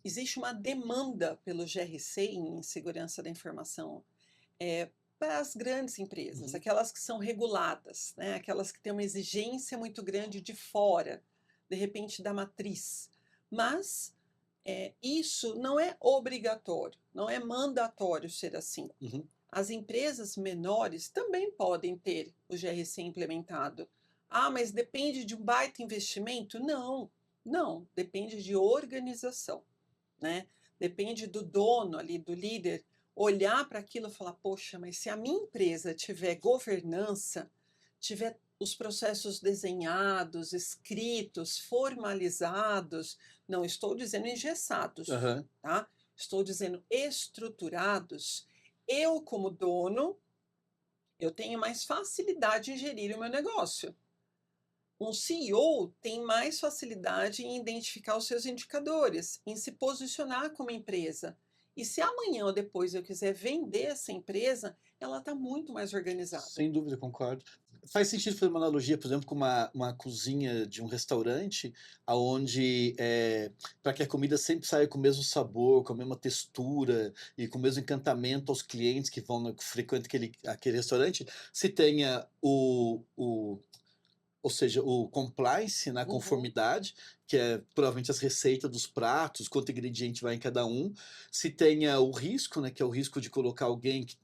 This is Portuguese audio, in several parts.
existe uma demanda pelo GRC em segurança da informação, para as grandes empresas, Uhum. aquelas que são reguladas, né, aquelas que têm uma exigência muito grande de fora, de repente da matriz. Mas, isso não é obrigatório, não é mandatório ser assim. Uhum. As empresas menores também podem ter o GRC implementado. Ah, mas depende de um baita investimento? Não, não, depende de organização, né? Depende do dono ali, do líder, olhar para aquilo e falar: poxa, mas se a minha empresa tiver governança, tiver os processos desenhados, escritos, formalizados, não estou dizendo engessados, Aham. tá? Estou dizendo estruturados, eu, como dono, eu tenho mais facilidade em gerir o meu negócio. Um CEO tem mais facilidade em identificar os seus indicadores, em se posicionar como empresa. E se amanhã ou depois eu quiser vender essa empresa, ela está muito mais organizada. Sem dúvida, concordo. Faz sentido fazer uma analogia, por exemplo, com uma cozinha de um restaurante, aonde, para que a comida sempre saia com o mesmo sabor, com a mesma textura e com o mesmo encantamento aos clientes que frequentam aquele restaurante, se tenha ou seja, o compliance na Uhum, conformidade, que é provavelmente as receitas dos pratos, quanto ingrediente vai em cada um. Se tenha o risco, né, que é o risco de colocar alguém que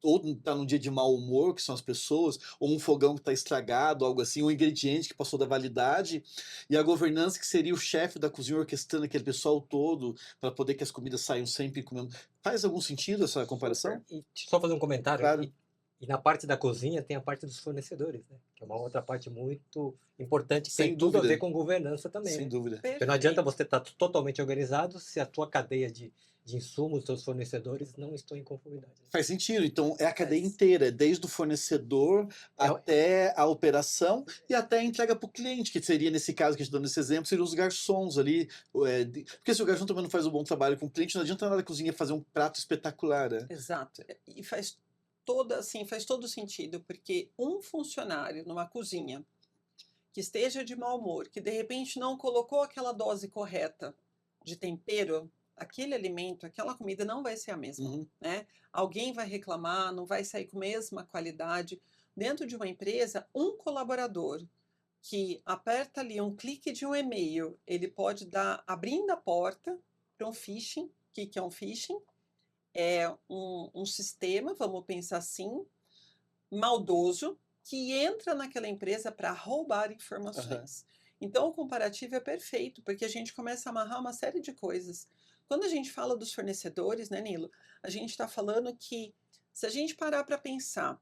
ou está num dia de mau humor, que são as pessoas, ou um fogão que está estragado, algo assim, um ingrediente que passou da validade, e a governança que seria o chefe da cozinha orquestrando aquele pessoal todo para poder que as comidas saiam sempre comendo. Faz algum sentido essa Super. comparação? E só fazer um comentário, Claro, e na parte da cozinha tem a parte dos fornecedores, né? Que é uma outra parte muito importante, que tem sem tudo a ver dúvida, com governança também, sem né? dúvida. Porque não adianta perfeito. você estar totalmente organizado se a tua cadeia de insumos, seus fornecedores não estão em conformidade, né? Faz sentido, então é a cadeia Faz. inteira, desde o fornecedor É, até a operação e até a entrega para o cliente, que seria nesse caso que a gente dando esse exemplo, seriam os garçons ali. Porque se o garçom também não faz um bom trabalho com o cliente, não adianta nada a cozinha fazer um prato espetacular, né? Exato. E faz todo sentido, porque um funcionário numa cozinha que esteja de mau humor, que de repente não colocou aquela dose correta de tempero, aquele alimento, aquela comida não vai ser a mesma, Uhum, né? Alguém vai reclamar, não vai sair com a mesma qualidade. Dentro de uma empresa, um colaborador que aperta ali um clique de um e-mail, ele pode dar abrindo a porta para um phishing. O que que é um phishing? É um sistema, vamos pensar assim, maldoso, que entra naquela empresa para roubar aham, informações. Então, o comparativo é perfeito, porque a gente começa a amarrar uma série de coisas. Quando a gente fala dos fornecedores, né, Nilo, a gente está falando que, se a gente parar para pensar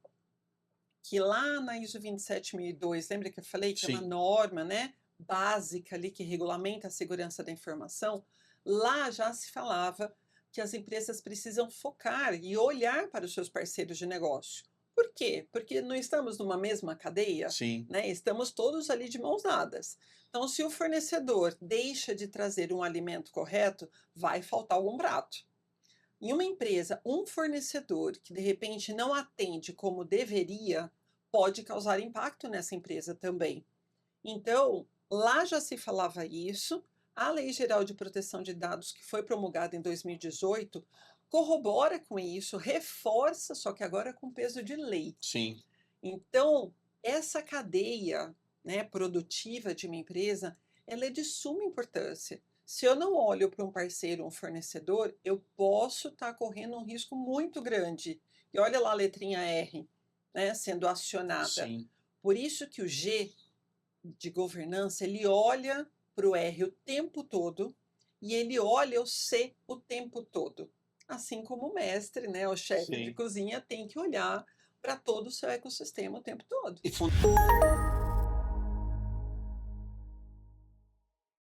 que lá na ISO 27002, lembra que eu falei que é uma sim. norma, né, básica ali que regulamenta a segurança da informação, lá já se falava que as empresas precisam focar e olhar para os seus parceiros de negócio. Por quê? Porque não estamos numa mesma cadeia, Sim, né? Estamos todos ali de mãos dadas. Então, se o fornecedor deixa de trazer um alimento correto, vai faltar algum prato. Em uma empresa, um fornecedor que de repente não atende como deveria, pode causar impacto nessa empresa também. Então, lá já se falava isso. A Lei Geral de Proteção de Dados, que foi promulgada em 2018, corrobora com isso, reforça, só que agora com peso de lei. sim. Então, essa cadeia, né, produtiva de uma empresa, ela é de suma importância. Se eu não olho para um parceiro, um fornecedor, eu posso estar correndo um risco muito grande. E olha lá a letrinha R, né, sendo acionada. Sim. Por isso que o G de governança, ele olha para o R o tempo todo e ele olha o C o tempo todo. Assim como o mestre, né, o chefe de Sim. cozinha, tem que olhar para todo o seu ecossistema o tempo todo. E